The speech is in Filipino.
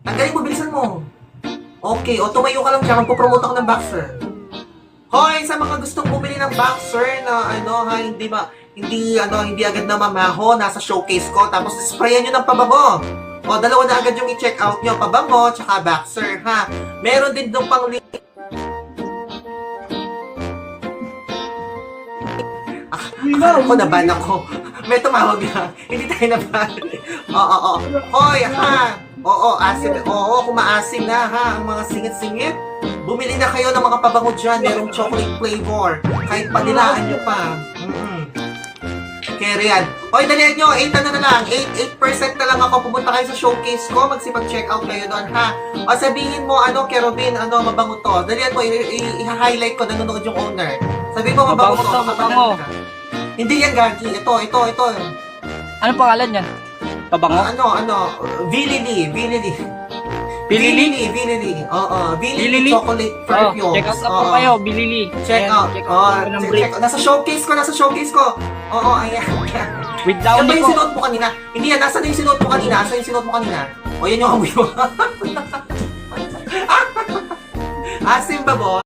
Tanggalin mo, bilisan mo. Okay, o tumayo ka lang dyan, magpo-promote ako ng boxer. Hoy, sa mga gustong bumili ng boxer na hindi agad na mamaho, nasa showcase ko, tapos sprayan nyo ng pabango. O, dalawa na agad yung i-check out nyo, pabango, tsaka boxer, ha? Meron din doon pang link. Ako naban ako. May tumawag na. Hindi tayo naban. Oo. Hoy, ha? Oo, asim. Oo, kumaasim na, ha? Ang mga singit-singit. Bumili na kayo ng mga pabango dyan. Merong chocolate flavor. Kahit panilaan nyo pa. Kaya yan. Hoy, dalihan nyo. 8 na lang. 8% na lang ako. Pumunta kayo sa showcase ko. Magsipag-check out kayo doon, ha? O sabihin mo, Kerobin, mabango to. Dalihan mo, i-highlight ko. Nanonood yung owner. Sabihin mo, mabango to. Mabango. Hindi yan, Gagi. Ito. Ano pangalan yan? Pabango? Vilili. Oo, Vilili chocolate perfume. Check out na po kayo, Bilili. Check out. Check out. Nasa showcase ko. Oo, ayan. With Yan downy ba yung ko. sinuot mo kanina? Hindi yan, nasa yung sinuot mo kanina? O, yan yung amoy mo. Asim ba, boy?